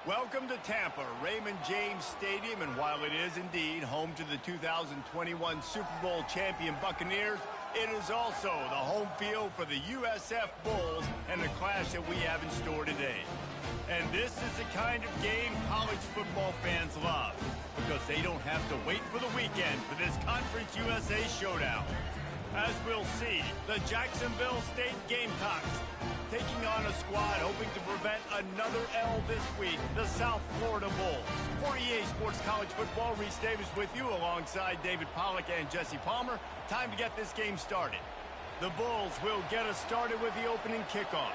Welcome to Tampa, Raymond James Stadium, and while it is indeed home to the 2021 Super Bowl champion Buccaneers, it is also the home field for the USF Bulls and the clash that we have in store today. And this is the kind of game college football fans love, because they don't have to wait for the weekend for this Conference USA showdown. As we'll see, the Jacksonville State Gamecocks taking on a squad hoping to prevent another L this week, the South Florida Bulls. For EA Sports College Football, Reese Davis with you alongside David Pollack and Jesse Palmer. Time to get this game started. The Bulls will get us started with the opening kickoff.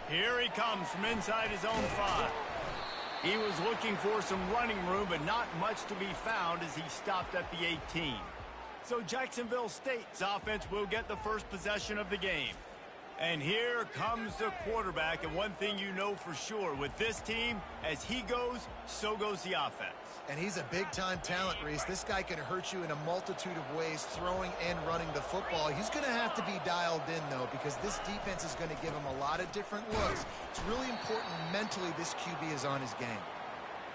Here he comes from inside his own 5. He was looking for some running room, but not much to be found as he stopped at the 18. So Jacksonville State's offense will get the first possession of the game. And here comes the quarterback, and one thing you know for sure, with this team, as he goes, so goes the offense. And he's a big-time talent, Reese. This guy can hurt you in a multitude of ways, throwing and running the football. He's going to have to be dialed in, though, because this defense is going to give him a lot of different looks. It's really important mentally this QB is on his game.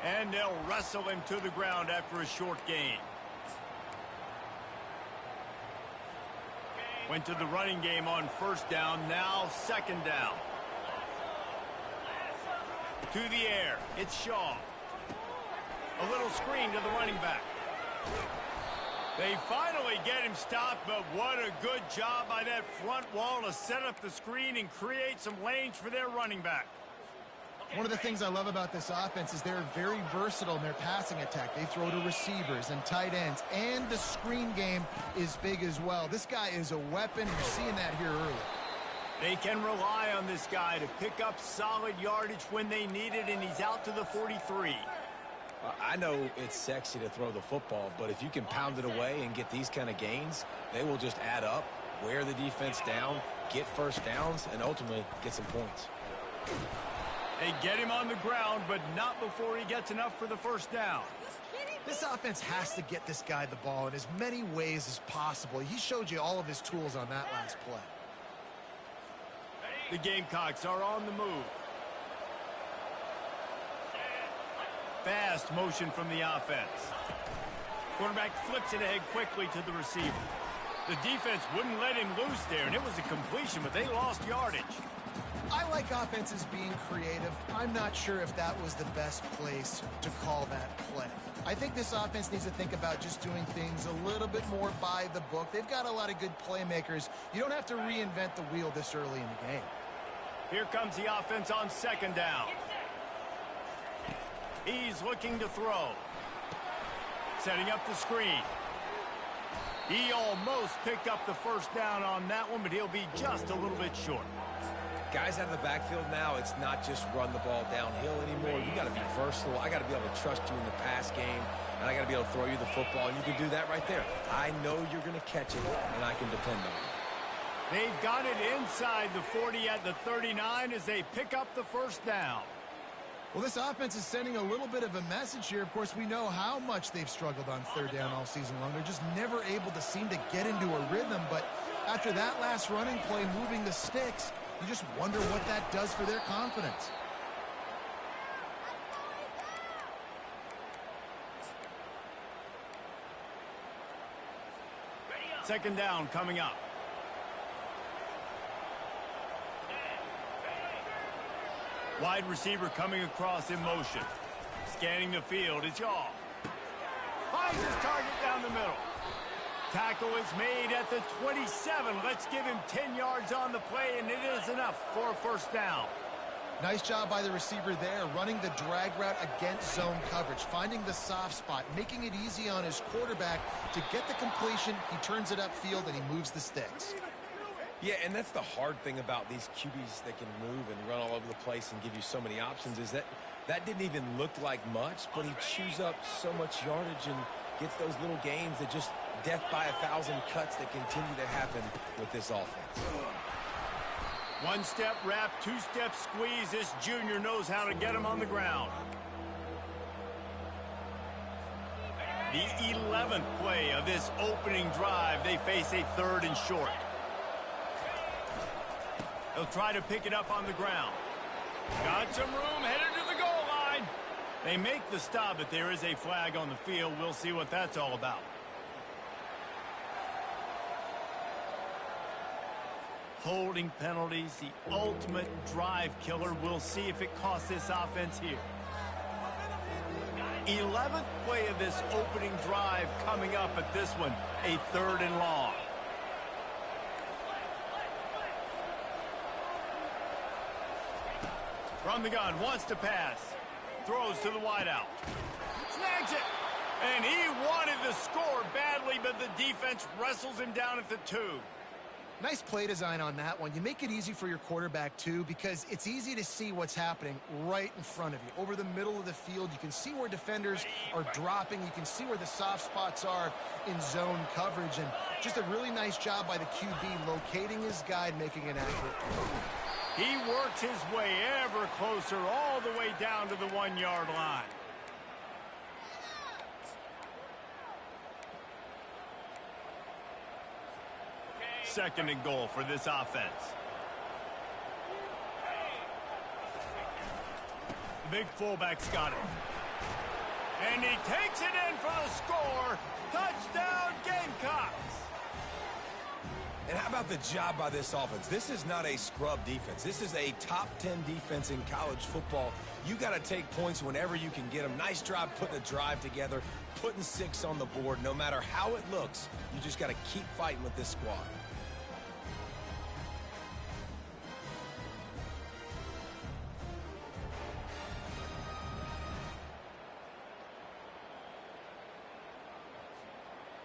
And they'll wrestle him to the ground after a short gain. Went to the running game on first down, now second down. To the air, it's Shaw. A little screen to the running back. They finally get him stopped, but what a good job by that front wall to set up the screen and create some lanes for their running back. One of the things I love about this offense is they're very versatile in their passing attack. They throw to receivers and tight ends, and the screen game is big as well. This guy is a weapon. You're seeing that here early. They can rely on this guy to pick up solid yardage when they need it, and he's out to the 43. I know it's sexy to throw the football, but if you can pound it away and get these kind of gains, they will just add up, wear the defense down, get first downs, and ultimately get some points. They get him on the ground, but not before he gets enough for the first down. This offense has to get this guy the ball in as many ways as possible. He showed you all of his tools on that last play. The Gamecocks are on the move. Fast motion from the offense. Quarterback flips it ahead quickly to the receiver. The defense wouldn't let him loose there, and it was a completion, but they lost yardage. I like offenses being creative. I'm not sure if that was the best place to call that play. I think this offense needs to think about just doing things a little bit more by the book. They've got a lot of good playmakers. You don't have to reinvent the wheel this early in the game. Here comes the offense on second down. He's looking to throw. Setting up the screen. He almost picked up the first down on that one, but he'll be just a little bit short. Guys out of the backfield now, it's not just run the ball downhill anymore. You got to be versatile. I got to be able to trust you in the pass game, and I got to be able to throw you the football, and you can do that right there. I know you're going to catch it, and I can depend on it. They've got it inside the 40 at the 39 as they pick up the first down. Well, this offense is sending a little bit of a message here. Of course, we know how much they've struggled on third down all season long. They're just never able to seem to get into a rhythm, but after that last running play moving the sticks, you just wonder what that does for their confidence. Second down coming up. Wide receiver coming across in motion. Scanning the field, it's Yaw. Finds his target down the middle. Tackle is made at the 27. Let's give him 10 yards on the play, and it is enough for a first down. Nice job by the receiver there, running the drag route against zone coverage, finding the soft spot, making it easy on his quarterback to get the completion. He turns it upfield, and he moves the sticks. Yeah, and that's the hard thing about these QBs that can move and run all over the place and give you so many options is that didn't even look like much, but he chews up so much yardage and gets those little gains that just death by 1,000 cuts that continue to happen with this offense. One-step wrap, two-step squeeze. This junior knows how to get him on the ground. The 11th play of this opening drive. They face a third and short. He'll try to pick it up on the ground. Got some room, headed to the goal line. They make the stop, but there is a flag on the field. We'll see what that's all about. Holding penalties, the ultimate drive killer. We'll see if it costs this offense here. 11th play of this opening drive coming up at this one, a 3rd and long. From the gun, wants to pass. Throws to the wideout. Snags it. And he wanted the score badly, but the defense wrestles him down at the 2. Nice play design on that one. You make it easy for your quarterback, too, because it's easy to see what's happening right in front of you. Over the middle of the field, you can see where defenders are dropping. You can see where the soft spots are in zone coverage. And just a really nice job by the QB locating his guy and making an accurate throw. He works his way ever closer all the way down to the 1-yard line. Second and goal for this offense. The big fullback's got it. And he takes it in for the score. Touchdown, Gamecocks. And how about the job by this offense? This is not a scrub defense. This is a top 10 defense in college football. You got to take points whenever you can get them. Nice job putting a drive together, putting 6 on the board. No matter how it looks, you just got to keep fighting with this squad.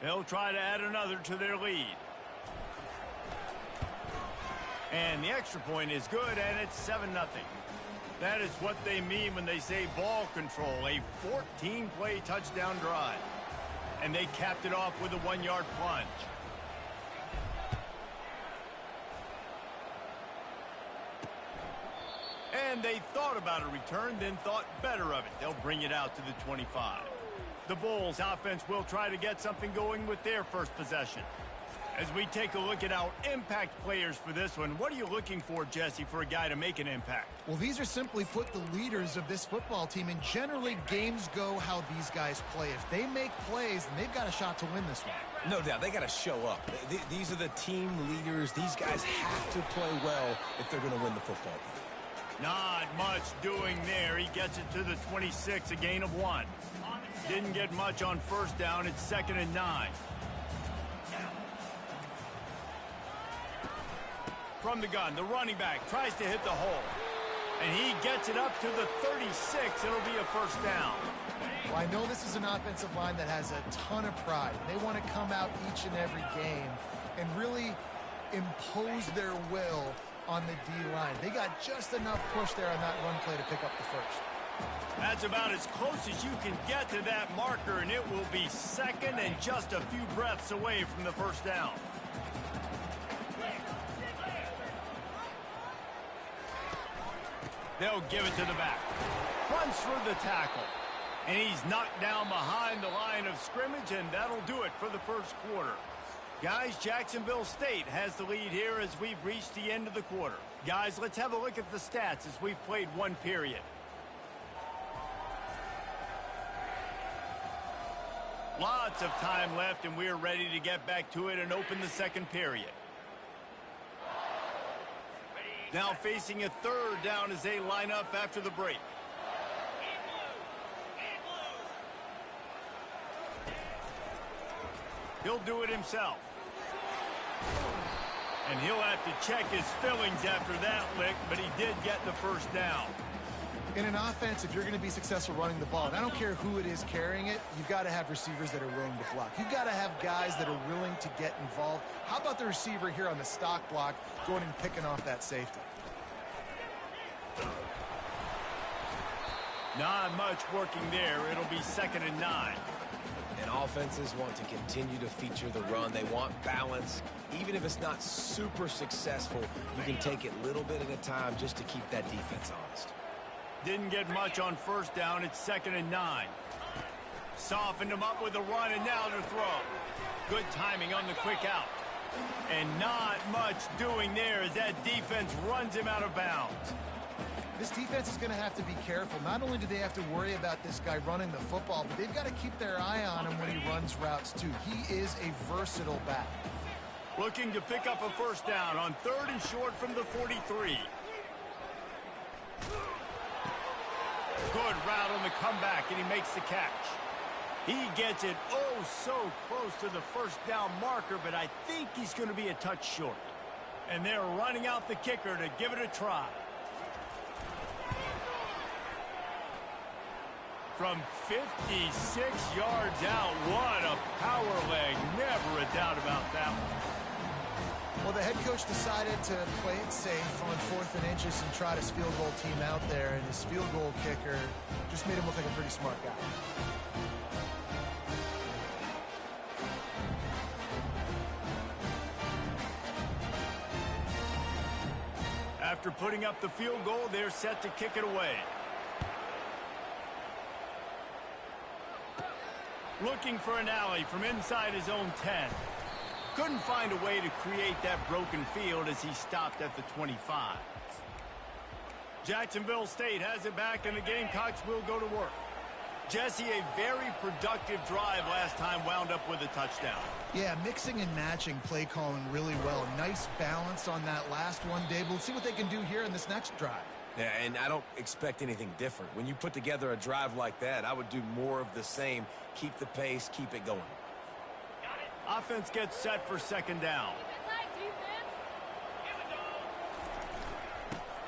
They'll try to add another to their lead. And the extra point is good, and it's 7-0. That is what they mean when they say ball control, a 14-play touchdown drive. And they capped it off with a 1-yard plunge. And they thought about a return, then thought better of it. They'll bring it out to the 25. The Bulls offense will try to get something going with their first possession. As we take a look at our impact players for this one, what are you looking for, Jesse, for a guy to make an impact? Well, these are simply put the leaders of this football team, and generally games go how these guys play. If they make plays, then they've got a shot to win this one. No doubt, they got to show up. These are the team leaders. These guys have to play well if they're going to win the football game. Not much doing there. He gets it to the 26, a gain of 1. Didn't get much on first down. It's 2nd and 9. From the gun, the running back tries to hit the hole. And he gets it up to the 36. It'll be a first down. Well, I know this is an offensive line that has a ton of pride. They want to come out each and every game and really impose their will on the D-line. They got just enough push there on that run play to pick up the first. That's about as close as you can get to that marker, and it will be 2nd and just a few breaths away from the first down. They'll give it to the back. Runs for the tackle. And he's knocked down behind the line of scrimmage, and that'll do it for the first quarter. Guys, Jacksonville State has the lead here as we've reached the end of the quarter. Guys, let's have a look at the stats as we've played one period. Lots of time left, and we're ready to get back to it and open the second period. Now facing a 3rd down as they line up after the break. He'll do it himself. And he'll have to check his fillings after that lick, but he did get the first down. In an offense, if you're going to be successful running the ball, and I don't care who it is carrying it, you've got to have receivers that are willing to block. You've got to have guys that are willing to get involved. How about the receiver here on the stock block going and picking off that safety? Not much working there. It'll be 2nd and 9. And offenses want to continue to feature the run. They want balance. Even if it's not super successful, you can take it little bit at a time just to keep that defense honest. Didn't get much on first down. It's 2nd and 9. Softened him up with a run, and now to throw. Good timing on the quick out. And not much doing there as that defense runs him out of bounds. This defense is going to have to be careful. Not only do they have to worry about this guy running the football, but they've got to keep their eye on him when he runs routes too. He is a versatile back. Looking to pick up a first down on 3rd and short from the 43. Good route on the comeback, and he makes the catch. He gets it oh so close to the first down marker, but I think he's going to be a touch short. And they're running out the kicker to give it a try. From 56 yards out, what a power leg. Never a doubt about that one. Well, the head coach decided to play it safe on 4th and inches and try his field goal team out there, and his field goal kicker just made him look like a pretty smart guy. After putting up the field goal, they're set to kick it away. Looking for an alley from inside his own 10. Couldn't find a way to create that broken field as he stopped at the 25. Jacksonville State has it back, and the Gamecocks will go to work. Jesse, a very productive drive last time wound up with a touchdown. Yeah, mixing and matching play calling really well. Nice balance on that last one, Dave. We'll see what they can do here in this next drive. Yeah, and I don't expect anything different. When you put together a drive like that, I would do more of the same. Keep the pace, keep it going. Offense gets set for 2nd down.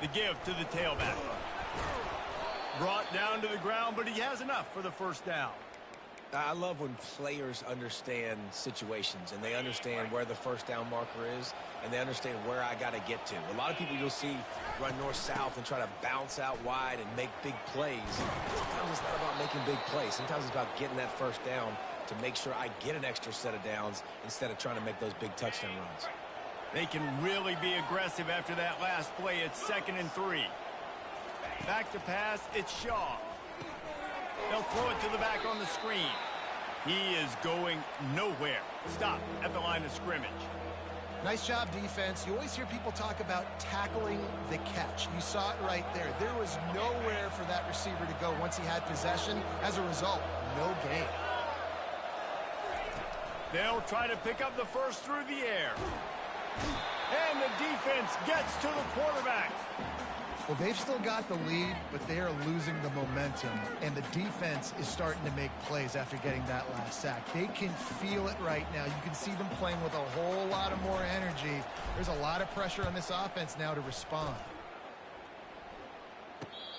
The give to the tailback. Brought down to the ground, but he has enough for the first down. I love when players understand situations and they understand where the first down marker is and they understand where I got to get to. A lot of people you'll see run north-south and try to bounce out wide and make big plays. Sometimes it's not about making big plays. Sometimes it's about getting that first down to make sure I get an extra set of downs instead of trying to make those big touchdown runs. They can really be aggressive after that last play. It's 2nd and 3. Back to pass, it's Shaw. They'll throw it to the back on the screen. He is going nowhere. Stop at the line of scrimmage. Nice job, defense. You always hear people talk about tackling the catch. You saw it right there. There was nowhere for that receiver to go once he had possession. As a result, no gain. They'll try to pick up the first through the air. And the defense gets to the quarterback. Well, they've still got the lead, but they are losing the momentum, and the defense is starting to make plays after getting that last sack. They can feel it right now. You can see them playing with a whole lot of more energy. There's a lot of pressure on this offense now to respond.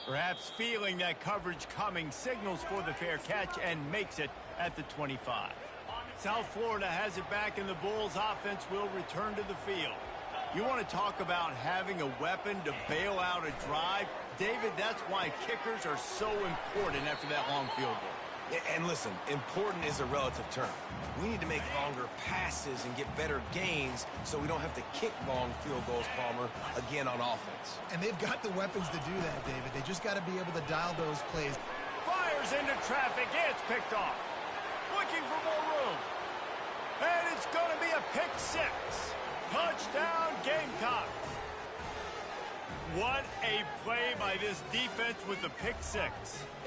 Perhaps feeling that coverage coming, signals for the fair catch and makes it at the 25. South Florida has it back, and the Bulls offense will return to the field. You want to talk about having a weapon to bail out a drive? David, that's why kickers are so important after that long field goal. And listen, important is a relative term. We need to make longer passes and get better gains so we don't have to kick long field goals, Palmer, again on offense. And they've got the weapons to do that, David. They just got to be able to dial those plays. Fires into traffic. It's picked off. Looking for more room. And it's going to be a pick six. Touchdown, Gamecocks. What a play by this defense with the pick six.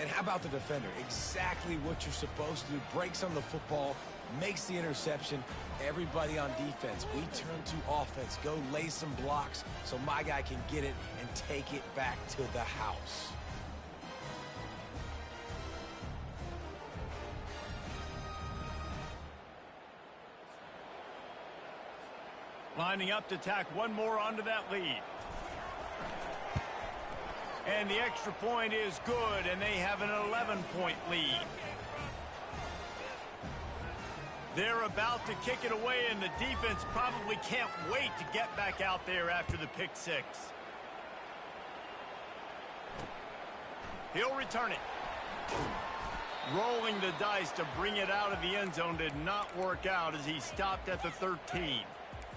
And how about the defender? Exactly what you're supposed to do. Breaks on the football, makes the interception. Everybody on defense, we turn to offense. Go lay some blocks so my guy can get it and take it back to the house. Lining up to tack one more onto that lead. And the extra point is good, and they have an 11-point lead. They're about to kick it away, and the defense probably can't wait to get back out there after the pick six. He'll return it. Rolling the dice to bring it out of the end zone did not work out as he stopped at the 13.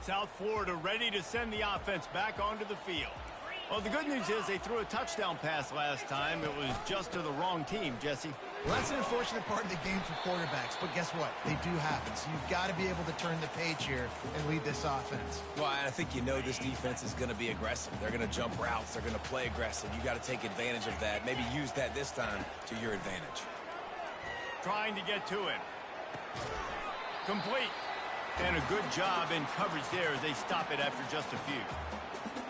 South Florida ready to send the offense back onto the field. Well, the good news is they threw a touchdown pass last time. It was just to the wrong team, Jesse. Well, that's an unfortunate part of the game for quarterbacks, but guess what? They do happen, so you've got to be able to turn the page here and lead this offense. Well, I think you know this defense is going to be aggressive. They're going to jump routes. They're going to play aggressive. You got to take advantage of that. Maybe use that this time to your advantage. Trying to get to him. Complete. And a good job in coverage there as they stop it after just a few.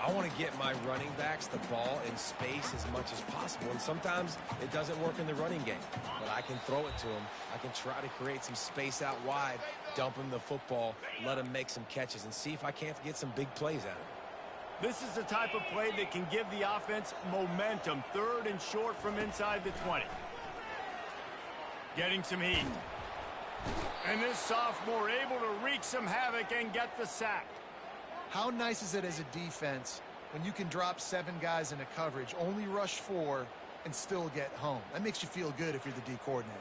I want to get my running backs the ball in space as much as possible, and sometimes it doesn't work in the running game, but I can throw it to them. I can try to create some space out wide, dump him the football, let him make some catches, and see if I can't get some big plays out of it. This is the type of play that can give the offense momentum. 3rd and short from inside the 20. Getting some heat. And this sophomore able to wreak some havoc and get the sack. How nice is it as a defense when you can drop 7 guys into coverage, only rush 4, and still get home? That makes you feel good if you're the D coordinator.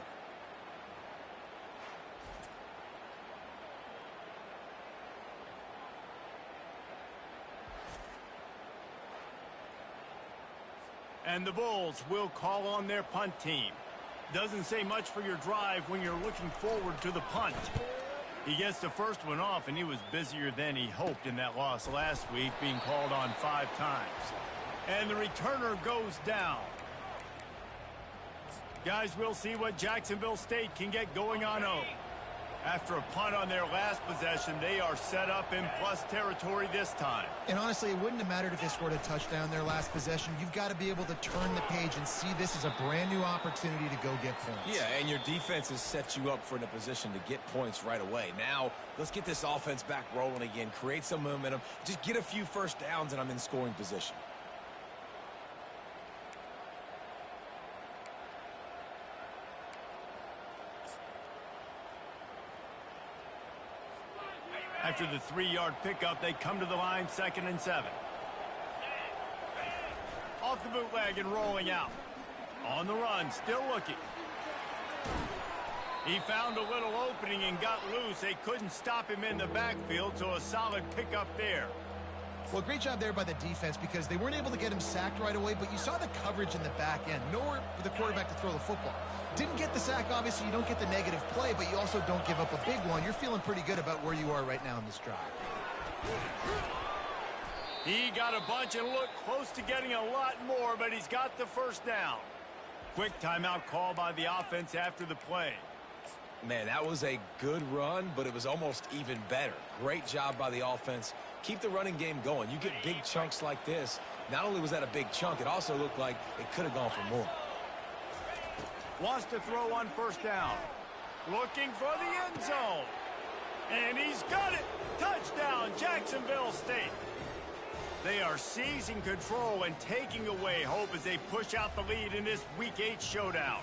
And the Bulls will call on their punt team. Doesn't say much for your drive when you're looking forward to the punt. He gets the first one off, and he was busier than he hoped in that loss last week, being called on 5 times. And the returner goes down. Guys, we'll see what Jacksonville State can get going on 0. After a punt on their last possession, they are set up in plus territory this time. And honestly, it wouldn't have mattered if they scored a touchdown their last possession. You've got to be able to turn the page and see this as a brand new opportunity to go get points. Yeah, and your defense has set you up for in a position to get points right away. Now, let's get this offense back rolling again, create some momentum, just get a few first downs, and I'm in scoring position. After the 3-yard pickup, they come to the line 2nd and 7. Off the bootleg and rolling out. On the run, still looking. He found a little opening and got loose. They couldn't stop him in the backfield, so a solid pickup there. Well, great job there by the defense because they weren't able to get him sacked right away, but you saw the coverage in the back end. Nowhere for the quarterback to throw the football. Didn't get the sack, obviously. You don't get the negative play, but you also don't give up a big one. You're feeling pretty good about where you are right now in this drive. He got a bunch and looked close to getting a lot more, but he's got the first down. Quick timeout call by the offense after the play. Man, that was a good run, but it was almost even better. Great job by the offense. Keep the running game going. You get big chunks like this. Not only was that a big chunk, it also looked like it could have gone for more. Wants to throw on first down. Looking for the end zone. And he's got it. Touchdown, Jacksonville State. They are seizing control and taking away hope as they push out the lead in this Week 8 showdown.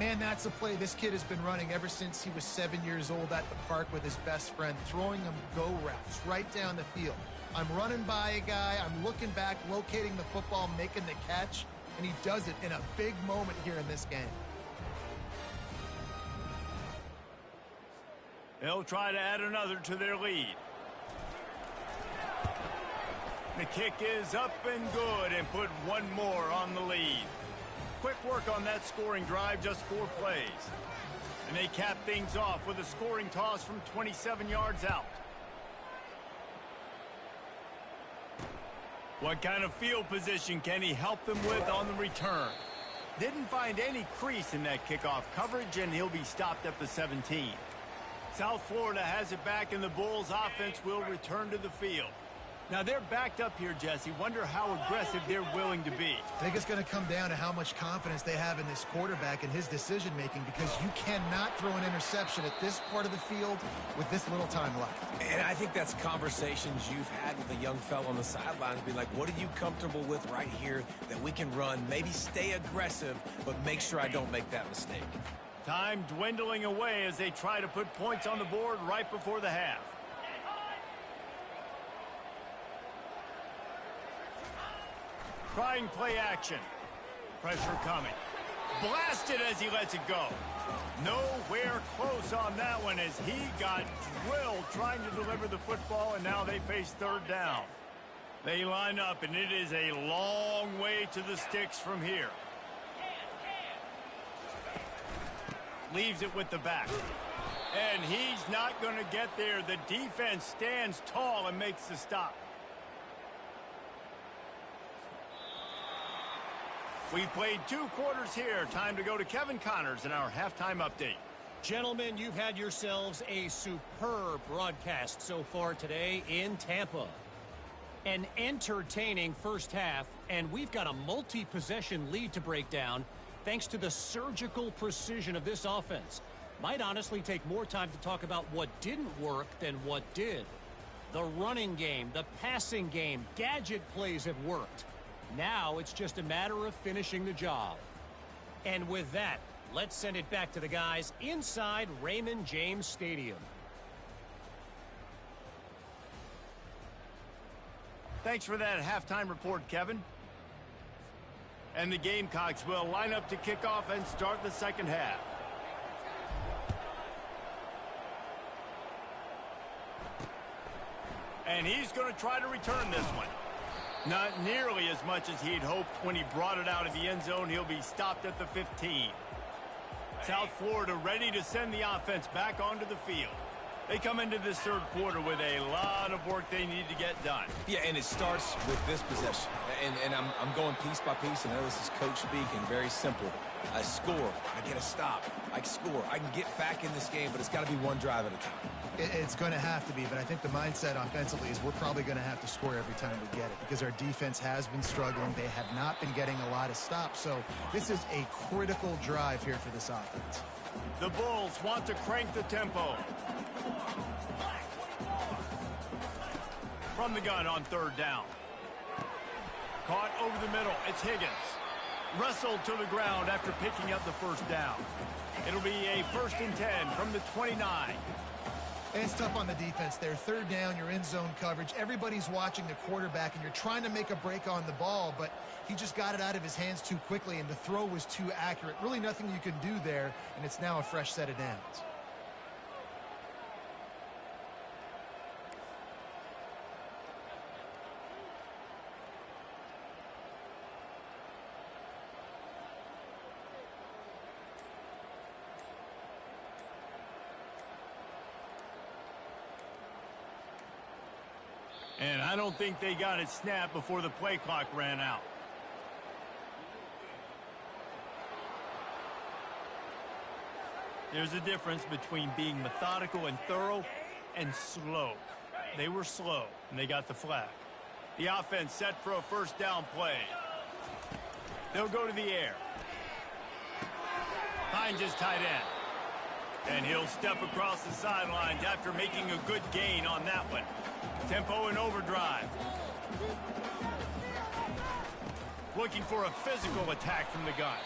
Man, that's a play this kid has been running ever since he was 7 years old at the park with his best friend, throwing him go routes right down the field. I'm running by a guy, I'm looking back, locating the football, making the catch, and he does it in a big moment here in this game. They'll try to add another to their lead. The kick is up and good and put one more on the lead. Quick work on that scoring drive, just 4 plays. And they cap things off with a scoring toss from 27 yards out. What kind of field position can he help them with on the return? Didn't find any crease in that kickoff coverage, and he'll be stopped at the 17. South Florida has it back, and the Bulls offense will return to the field. Now, they're backed up here, Jesse. Wonder how aggressive they're willing to be. I think it's going to come down to how much confidence they have in this quarterback and his decision-making, because you cannot throw an interception at this part of the field with this little time left. And I think that's conversations you've had with a young fellow on the sidelines. Be like, what are you comfortable with right here that we can run? Maybe stay aggressive, but make sure I don't make that mistake. Time dwindling away as they try to put points on the board right before the half. Trying play action. Pressure coming. Blasted as he lets it go. Nowhere close on that one as he got drilled trying to deliver the football, and now they face 3rd down. They line up, and it is a long way to the sticks from here. leaves it with the back. And he's not going to get there. The defense stands tall and makes the stop. We've played 2 quarters here. Time to go to Kevin Connors in our halftime update. Gentlemen, you've had yourselves a superb broadcast so far today in Tampa. An entertaining first half, and we've got a multi-possession lead to break down thanks to the surgical precision of this offense. Might honestly take more time to talk about what didn't work than what did. The running game, the passing game, gadget plays have worked. Now it's just a matter of finishing the job. And with that, let's send it back to the guys inside Raymond James Stadium. Thanks for that halftime report, Kevin. And the Gamecocks will line up to kick off and start the second half. And he's going to try to return this one. Not nearly as much as he'd hoped when he brought it out of the end zone. He'll be stopped at the 15. South Florida ready to send the offense back onto the field. They come into this third quarter with a lot of work they need to get done. Yeah, and it starts with this possession. And I'm going piece by piece, and I know this is coach speaking, very simple. I score, I get a stop, I score. I can get back in this game, but it's got to be one drive at a time. It's going to have to be, but I think the mindset offensively is we're probably going to have to score every time we get it because our defense has been struggling. They have not been getting a lot of stops, so this is a critical drive here for this offense. The Bulls want to crank the tempo. From the gun on third down. Caught over the middle. It's Higgins. Wrestled to the ground after picking up the first down. It'll be a 1st and 10 from the 29. And it's tough on the defense there. Third down, you're in zone coverage. Everybody's watching the quarterback, and you're trying to make a break on the ball, but he just got it out of his hands too quickly, and the throw was too accurate. Really nothing you can do there, and it's now a fresh set of downs. And I don't think they got it snapped before the play clock ran out. There's a difference between being methodical and thorough and slow. They were slow, and they got the flag. The offense set for a first down play. They'll go to the air. Finds his tight end. And he'll step across the sidelines after making a good gain on that one. Tempo and overdrive. Looking for a physical attack from the gun.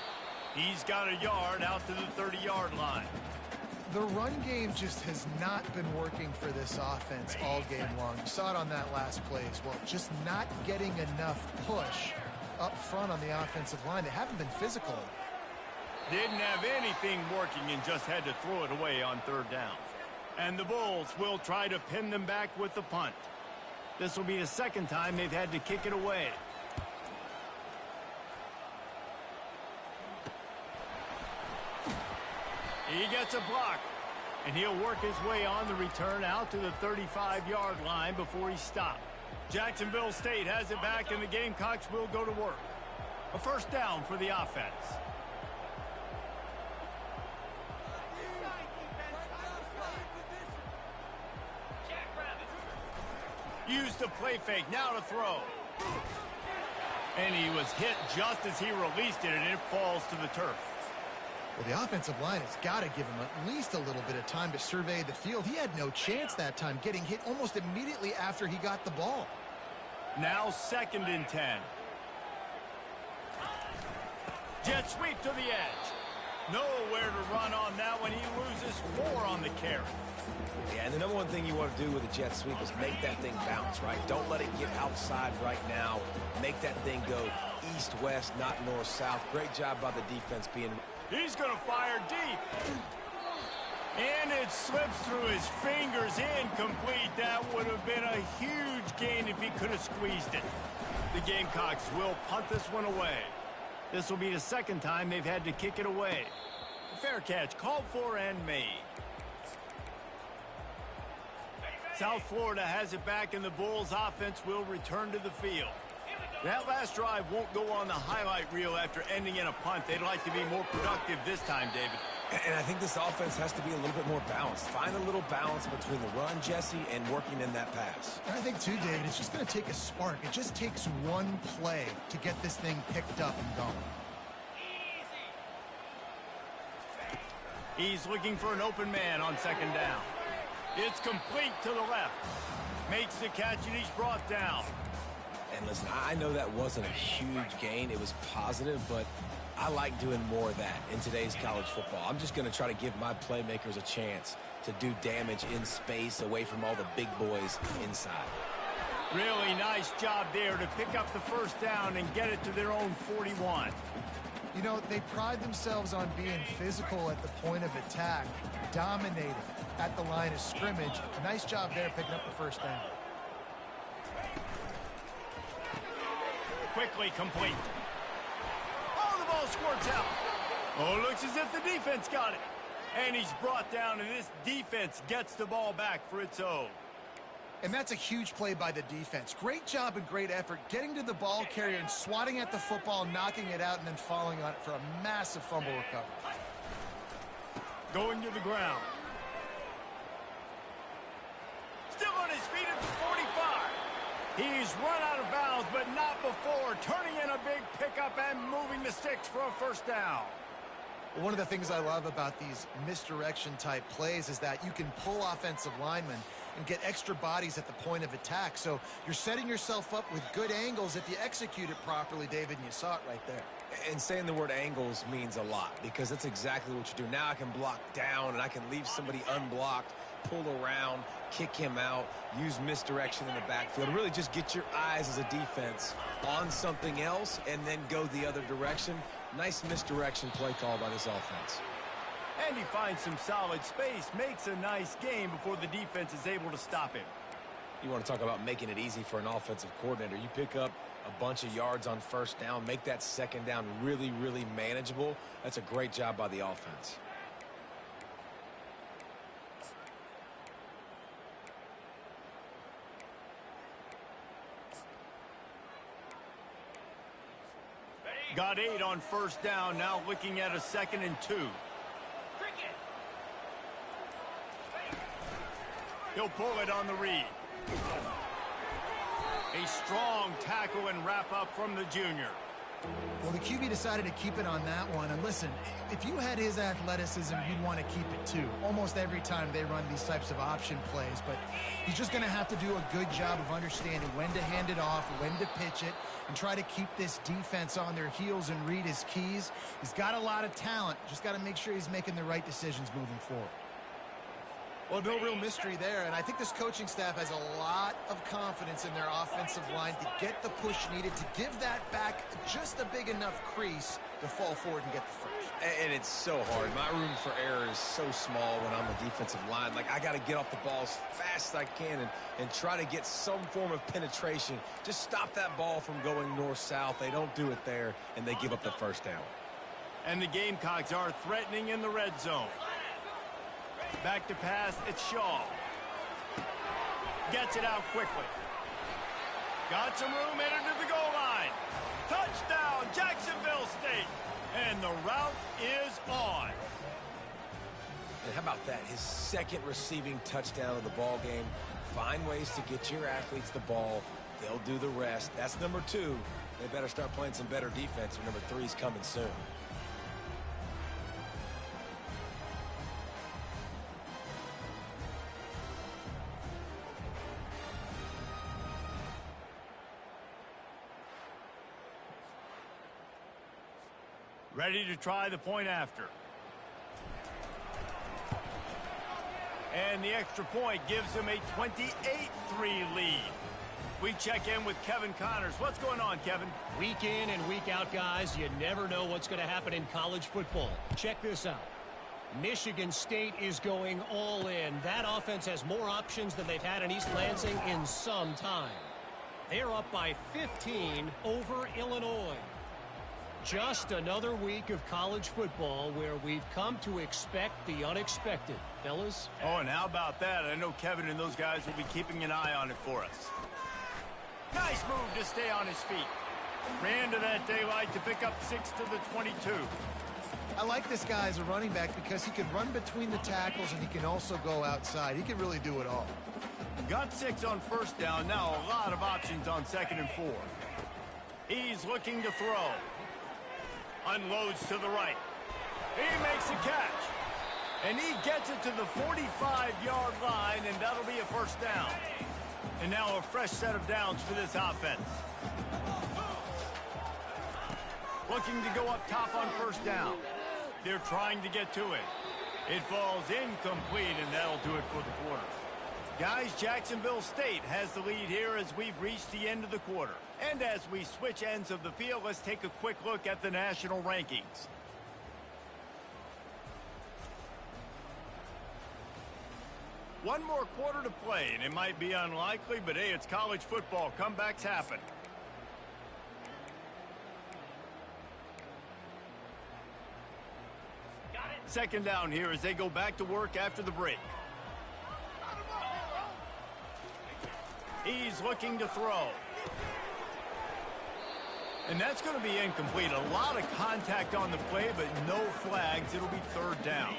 He's got a yard out to the 30-yard line. The run game just has not been working for this offense all game long. You saw it on that last play as well. Just not getting enough push up front on the offensive line. They haven't been physical. Didn't have anything working and just had to throw it away on third down. And the Bulls will try to pin them back with the punt. This will be the second time they've had to kick it away. He gets a block, and he'll work his way on the return out to the 35-yard line before he's stopped. Jacksonville State has it back, and the Gamecocks will go to work. A first down for the offense. Use the play fake, now to throw. And he was hit just as he released it, and it falls to the turf. Well, the offensive line has got to give him at least a little bit of time to survey the field. He had no chance that time, getting hit almost immediately after he got the ball. Now 2nd and 10. Jet sweep to the edge. Nowhere to run on that one. He loses 4 on the carry. Yeah, and the number one thing you want to do with a jet sweep is make that thing bounce, right? Don't let it get outside right now. Make that thing go east-west, not north-south. Great job by the defense being... He's going to fire deep. And it slips through his fingers, incomplete. That would have been a huge gain if he could have squeezed it. The Gamecocks will punt this one away. This will be the second time they've had to kick it away. Fair catch, called for and made. South Florida has it back, and the Bulls offense will return to the field. That last drive won't go on the highlight reel after ending in a punt. They'd like to be more productive this time, David. And I think this offense has to be a little bit more balanced. Find a little balance between the run, Jesse, and working in that pass. And I think, too, David, it's just going to take a spark. It just takes one play to get this thing picked up and going. He's looking for an open man on second down. It's complete to the left. Makes the catch, and he's brought down. And listen, I know that wasn't a huge gain. It was positive, but I like doing more of that in today's college football. I'm just going to try to give my playmakers a chance to do damage in space away from all the big boys inside. Really nice job there to pick up the first down and get it to their own 41. You know, they pride themselves on being physical at the point of attack, dominating at the line of scrimmage. Nice job there picking up the first down. Quickly complete. Oh, the ball squirts out. Oh, looks as if the defense got it. And he's brought down, and this defense gets the ball back for its own. And that's a huge play by the defense. Great job and great effort getting to the ball carrier and swatting at the football, knocking it out, and then falling on it for a massive fumble recovery. Going to the ground. Still on his feet at the 45. He's run out of bounds, but not before turning in a big pickup and moving the sticks for a first down. One of the things I love about these misdirection type plays is that you can pull offensive linemen and get extra bodies at the point of attack. So you're setting yourself up with good angles if you execute it properly, David, and you saw it right there. And saying the word angles means a lot because that's exactly what you do. Now I can block down and I can leave somebody unblocked, pull around, kick him out, use misdirection in the backfield. Really just get your eyes as a defense on something else and then go the other direction. Nice misdirection play call by this offense. And he finds some solid space, makes a nice game before the defense is able to stop him. You want to talk about making it easy for an offensive coordinator. You pick up a bunch of yards on first down, make that second down really, really manageable. That's a great job by the offense. Got 8 on first down, now looking at a 2nd and 2. He'll pull it on the read. A strong tackle and wrap up from the junior. Well, the QB decided to keep it on that one. And listen, if you had his athleticism, you'd want to keep it too. Almost every time they run these types of option plays. But he's just going to have to do a good job of understanding when to hand it off, when to pitch it, and try to keep this defense on their heels and read his keys. He's got a lot of talent. Just got to make sure he's making the right decisions moving forward. Well, no real mystery there, and I think this coaching staff has a lot of confidence in their offensive line to get the push needed to give that back just a big enough crease to fall forward and get the first. And it's so hard. My room for error is so small when I'm a defensive line. Like, I got to get off the ball as fast as I can and try to get some form of penetration. Just stop that ball from going north-south. They don't do it there, and they give up the first down. And the Gamecocks are threatening in the red zone. Back to pass, it's Shaw. Gets it out quickly. Got some room, headed to the goal line. Touchdown, Jacksonville State. And the route is on. And how about that? His second receiving touchdown of the ball game. Find ways to get your athletes the ball. They'll do the rest. That's number 2. They better start playing some better defense. Number 3 is coming soon. Ready to try the point after. And the extra point gives them a 28-3 lead. We check in with Kevin Connors. What's going on, Kevin? Week in and week out, guys, you never know what's going to happen in college football. Check this out. Michigan State is going all in. That offense has more options than they've had in East Lansing in some time. They're up by 15 over Illinois. Just another week of college football where we've come to expect the unexpected, fellas. Oh, and how about that? I know Kevin and those guys will be keeping an eye on it for us. Nice move to stay on his feet. Ran to that daylight to pick up 6 to the 22. I like this guy as a running back because he can run between the tackles and he can also go outside. He can really do it all. Got 6 on first down. Now a lot of options on 2nd and 4. He's looking to throw. Unloads to the right. He makes a catch. And he gets it to the 45-yard line, and that'll be a first down. And now a fresh set of downs for this offense. Looking to go up top on first down. They're trying to get to it. It falls incomplete, and that'll do it for the quarter. Guys, Jacksonville State has the lead here as we've reached the end of the quarter. And as we switch ends of the field, let's take a quick look at the national rankings. One more quarter to play, and it might be unlikely, but hey, it's college football. Comebacks happen. Second down here as they go back to work after the break. He's looking to throw. And that's going to be incomplete. A lot of contact on the play, but no flags. It'll be third down.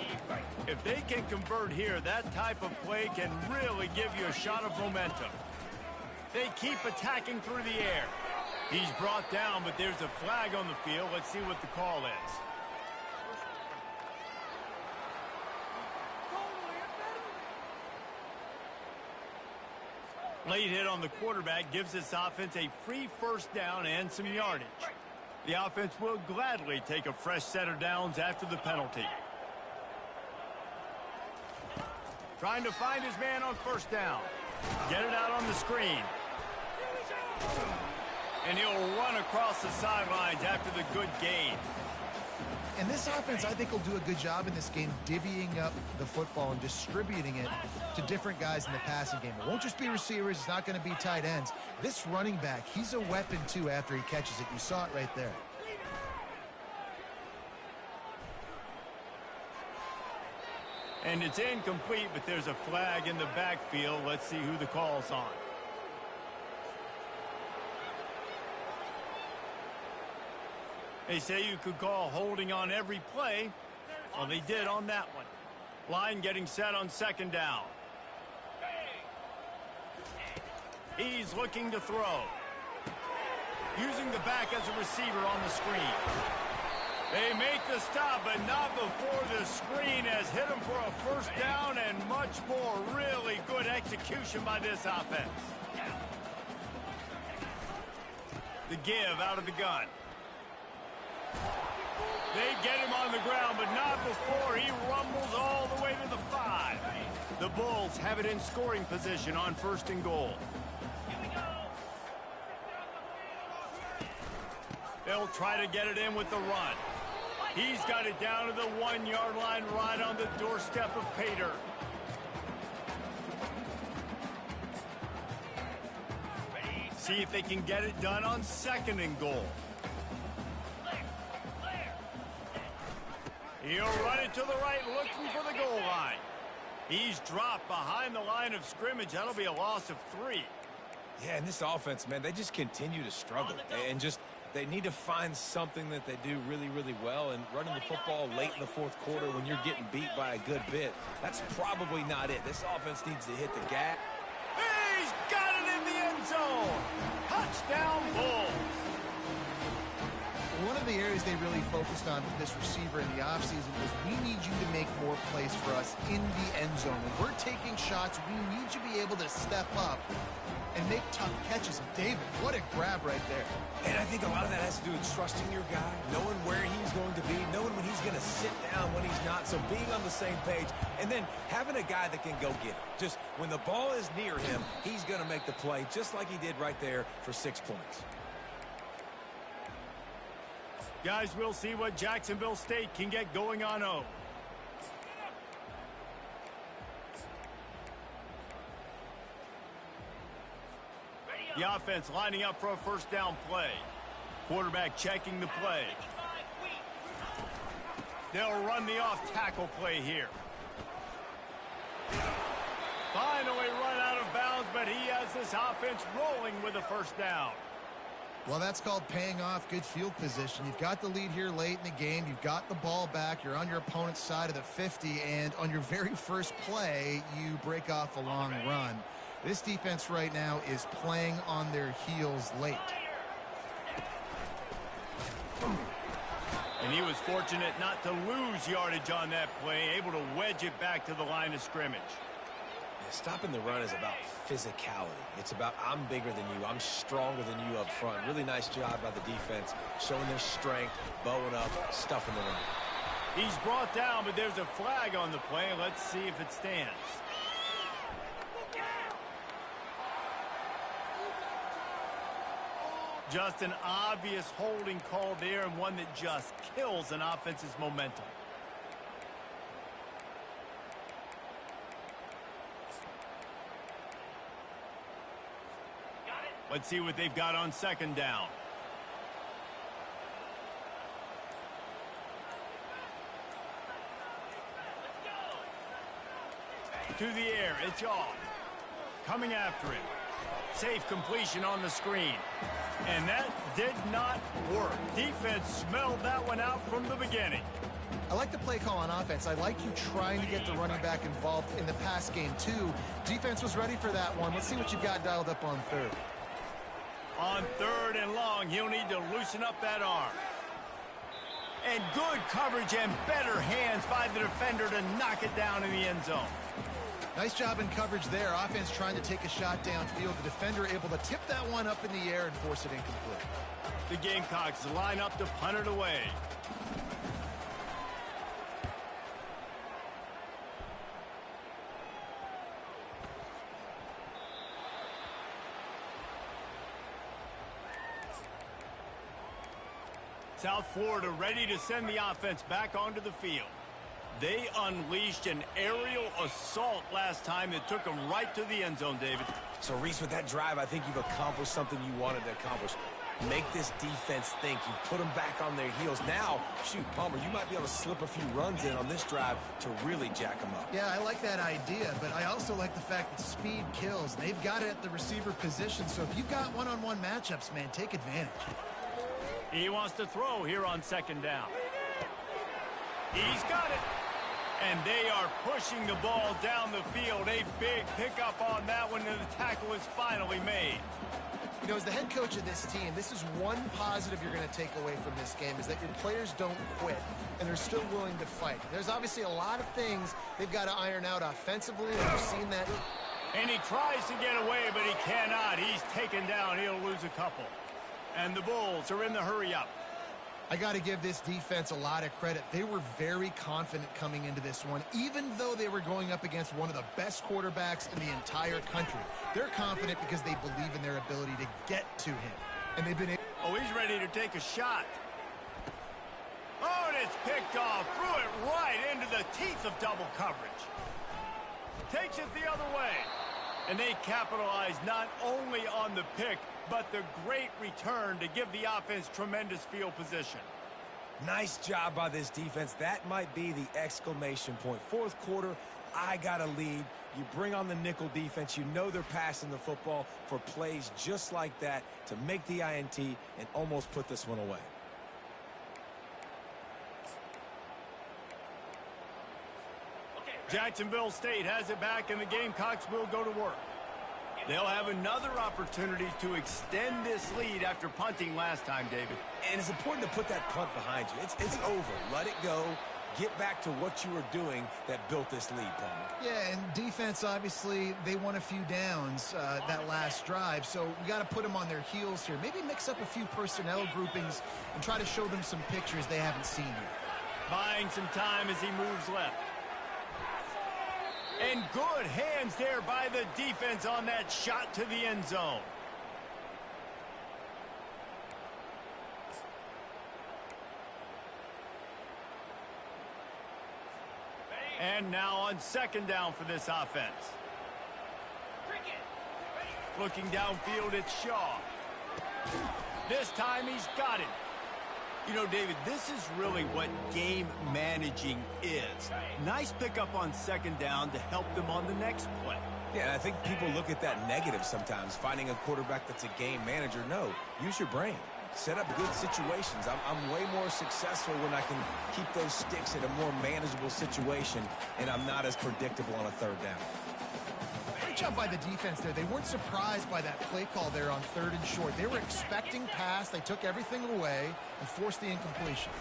If they can convert here, that type of play can really give you a shot of momentum. They keep attacking through the air. He's brought down, but there's a flag on the field. Let's see what the call is. Late hit on the quarterback gives this offense a free first down and some yardage. The offense will gladly take a fresh set of downs after the penalty. Trying to find his man on first down. Get it out on the screen. And he'll run across the sidelines after the good gain. And this offense, I think, will do a good job in this game divvying up the football and distributing it to different guys in the passing game. It won't just be receivers. It's not going to be tight ends. This running back, he's a weapon, too, after he catches it. You saw it right there. And it's incomplete, but there's a flag in the backfield. Let's see who the call's on. They say you could call holding on every play. Well, they did on that one. Line getting set on second down. He's looking to throw. Using the back as a receiver on the screen. They make the stop, but not before the screen has hit him for a first down and much more. Really good execution by this offense. The give out of the gun. They get him on the ground, but not before he rumbles all the way to the 5. The Bulls have it in scoring position on first and goal. They'll try to get it in with the run. He's got it down to the 1-yard line right on the doorstep of Pater. See if they can get it done on second and goal. He'll run it to the right, looking for the goal line. He's dropped behind the line of scrimmage. That'll be a loss of 3. Yeah, and this offense, man, they just continue to struggle. And just, they need to find something that they do really, really well. And running the football late in the fourth quarter when you're getting beat by a good bit, that's probably not it. This offense needs to hit the gas. He's got it in the end zone. Touchdown, Bulls. One of the areas they really focused on with this receiver in the offseason was we need you to make more plays for us in the end zone. When we're taking shots, we need you to be able to step up and make tough catches. David, what a grab right there. And I think a lot of that has to do with trusting your guy, knowing where he's going to be, knowing when he's going to sit down, when he's not, so being on the same page, and then having a guy that can go get it. Just when the ball is near him, he's going to make the play, just like he did right there for 6 points. Guys, we'll see what Jacksonville State can get going on 0. The offense lining up for a first down play. Quarterback checking the play. They'll run the off-tackle play here. Finally run out of bounds, but he has this offense rolling with a first down. Well, that's called paying off good field position. You've got the lead here late in the game. You've got the ball back. You're on your opponent's side of the 50, and on your very first play, you break off a long run. This defense right now is playing on their heels late. And he was fortunate not to lose yardage on that play, able to wedge it back to the line of scrimmage. Stopping the run is about physicality. It's about I'm bigger than you. I'm stronger than you up front. Really nice job by the defense, showing their strength, bowing up, stuffing the run. He's brought down, but there's a flag on the play. Let's see if it stands. Just an obvious holding call there, and one that just kills an offense's momentum. Let's see what they've got on second down. To the air, it's off. Coming after him. Safe completion on the screen. And that did not work. Defense smelled that one out from the beginning. I like the play call on offense. I like you trying to get the running back involved in the pass game, too. Defense was ready for that one. Let's see what you've got dialed up on third. On third and long, he'll need to loosen up that arm. And good coverage and better hands by the defender to knock it down in the end zone. Nice job in coverage there. Offense trying to take a shot downfield. The defender able to tip that one up in the air and force it incomplete. The Gamecocks line up to punt it away. South Florida ready to send the offense back onto the field. They unleashed an aerial assault last time that took them right to the end zone, David. So, Reese, with that drive, I think you've accomplished something you wanted to accomplish. Make this defense think. You put them back on their heels. Now, shoot, Palmer, you might be able to slip a few runs in on this drive to really jack them up. Yeah, I like that idea, but I also like the fact that speed kills. They've got it at the receiver position, so if you've got one-on-one matchups, man, take advantage. He wants to throw here on second down. He's got it. And they are pushing the ball down the field. A big pickup on that one, and the tackle is finally made. You know, as the head coach of this team, this is one positive you're going to take away from this game, is that your players don't quit, and they're still willing to fight. There's obviously a lot of things they've got to iron out offensively, and we've seen that. And he tries to get away, but he cannot. He's taken down. He'll lose a couple. And the Bulls are in the hurry-up. I got to give this defense a lot of credit. They were very confident coming into this one, even though they were going up against one of the best quarterbacks in the entire country. They're confident because they believe in their ability to get to him. And they've been able. Oh, he's ready to take a shot. Oh, and it's picked off. Threw it right into the teeth of double coverage. Takes it the other way. And they capitalize not only on the pick, but the great return to give the offense tremendous field position. Nice job by this defense. That might be the exclamation point. Fourth quarter, I got a lead. You bring on the nickel defense. You know they're passing the football for plays just like that to make the INT and almost put this one away. Jacksonville State has it back, and the Gamecocks will go to work. They'll have another opportunity to extend this lead after punting last time, David. And it's important to put that punt behind you. It's over. Let it go. Get back to what you were doing that built this lead, Palmer. Yeah, and defense, obviously, they won a few downs that last drive, so we got to put them on their heels here. Maybe mix up a few personnel groupings and try to show them some pictures they haven't seen yet. Buying some time as he moves left. And good hands there by the defense on that shot to the end zone. And now on second down for this offense. Looking downfield, it's Shaw. This time he's got it. You know, David, this is really what game managing is. Nice pickup on second down to help them on the next play. Yeah, and I think people look at that negative sometimes, finding a quarterback that's a game manager. No, use your brain. Set up good situations. I'm way more successful when I can keep those sticks in a more manageable situation, and I'm not as predictable on a third down. Great job by the defense there. They weren't surprised by that play call there on 3rd and short. They were expecting pass. They took everything away and forced the incompletion.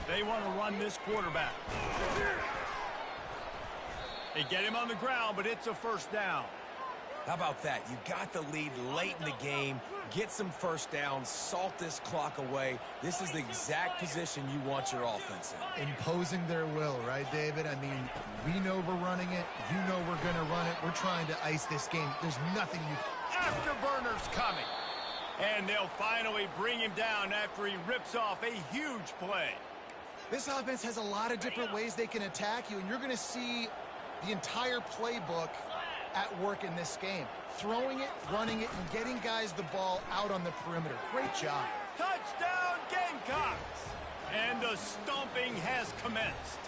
They want to run this quarterback. They get him on the ground, but it's a first down. How about that? You got the lead late in the game. Get some first downs. Salt this clock away. This is the exact position you want your offense in. Imposing their will, right, David? I mean, we know we're running it. You know we're going to run it. We're trying to ice this game. There's nothing you... Afterburner's coming. And they'll finally bring him down after he rips off a huge play. This offense has a lot of different ways they can attack you, and you're going to see the entire playbook at work in this game. Throwing it, running it, and getting guys the ball out on the perimeter. Great job. Touchdown, Gamecocks! And the stomping has commenced.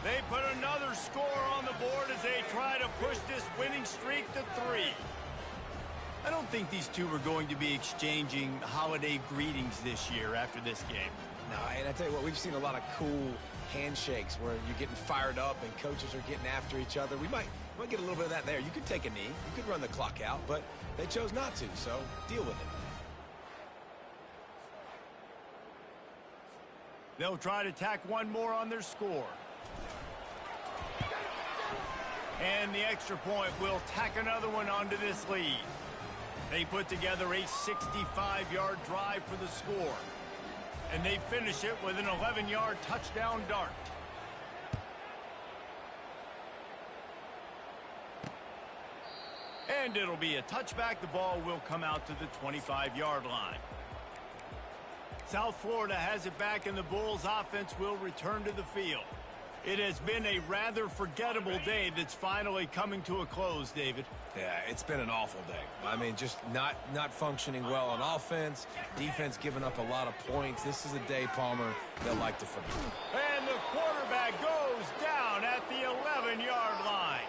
They put another score on the board as they try to push this winning streak to 3. I don't think these two are going to be exchanging holiday greetings this year after this game. No, and I tell you what, we've seen a lot of cool handshakes where you're getting fired up and coaches are getting after each other. We might get a little bit of that there. You could take a knee. You could run the clock out, but they chose not to, so deal with it. They'll try to tack one more on their score. And the extra point will tack another one onto this lead. They put together a 65-yard drive for the score. And they finish it with an 11-yard touchdown dart. And it'll be a touchback. The ball will come out to the 25-yard line. South Florida has it back, and the Bulls offense will return to the field. It has been a rather forgettable day that's finally coming to a close, David. Yeah, it's been an awful day. I mean, just not functioning well on offense. Defense giving up a lot of points. This is a day, Palmer, they'll like to forget. And the quarterback goes down at the 11-yard line.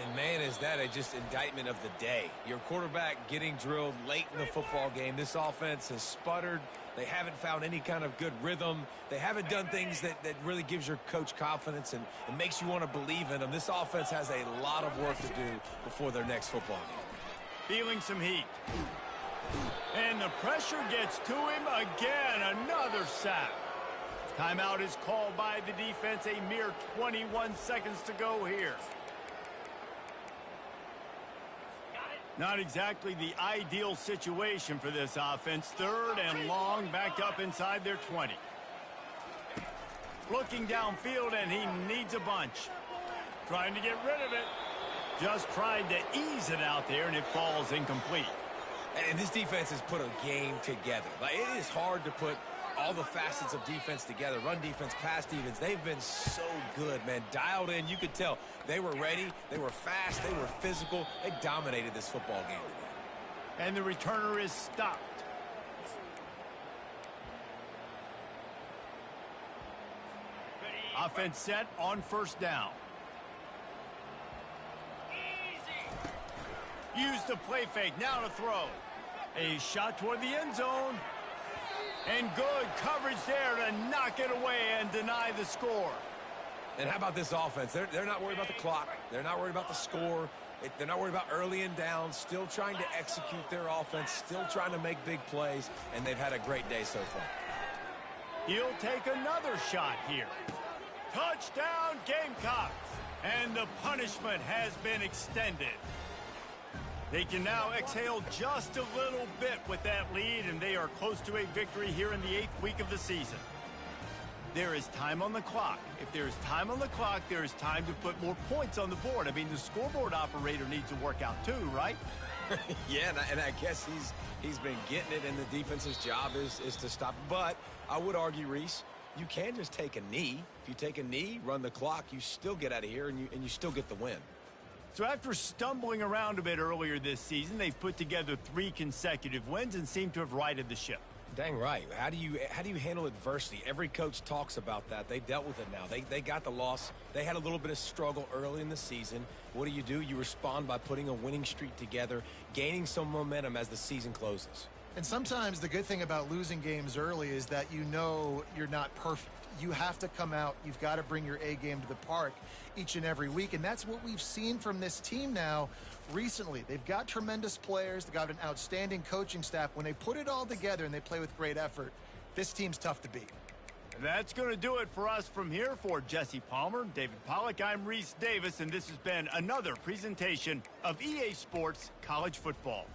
And, man, is that a just indictment of the day. Your quarterback getting drilled late in the football game. This offense has sputtered. They haven't found any kind of good rhythm. They haven't done things that really gives your coach confidence and makes you want to believe in them. This offense has a lot of work to do before their next football game. Feeling some heat. And the pressure gets to him again. Another sack. Timeout is called by the defense. A mere 21 seconds to go here. Not exactly the ideal situation for this offense. 3rd and long, backed up inside their 20. Looking downfield, and he needs a bunch. Trying to get rid of it. Just tried to ease it out there, and it falls incomplete. And this defense has put a game together. Like, it is hard to put all the facets of defense together. Run defense, pass defense. They've been so good, man. Dialed in. You could tell they were ready. They were fast. They were physical. They dominated this football game today. And the returner is stopped. Offense set on 1st down. Use the play fake. Now to throw. A shot toward the end zone. And good coverage there to knock it away and deny the score. And how about this offense? They're not worried about the clock. They're not worried about the score. They're not worried about early and down. Still trying to execute their offense. Still trying to make big plays. And they've had a great day so far. He'll take another shot here. Touchdown, Gamecocks. And the punishment has been extended. They can now exhale just a little bit with that lead, and they are close to a victory here in the 8th week of the season. There is time on the clock. If there is time on the clock, there is time to put more points on the board. I mean, the scoreboard operator needs to work out too, right? Yeah, and I guess he's been getting it, and the defense's job is to stop. But I would argue, Reese, you can just take a knee. If you take a knee, run the clock, you still get out of here, and you still get the win. So after stumbling around a bit earlier this season, they've put together 3 consecutive wins and seem to have righted the ship. Dang right. How do you handle adversity? Every coach talks about that. They've dealt with it now. They got the loss. They had a little bit of struggle early in the season. What do? You respond by putting a winning streak together, gaining some momentum as the season closes. And sometimes the good thing about losing games early is that you know you're not perfect. You have to come out. You've got to bring your A game to the park each and every week. And that's what we've seen from this team now recently. They've got tremendous players. They've got an outstanding coaching staff. When they put it all together and they play with great effort, this team's tough to beat. And that's going to do it for us from here. For Jesse Palmer, David Pollack, I'm Reese Davis, and this has been another presentation of EA Sports College Football.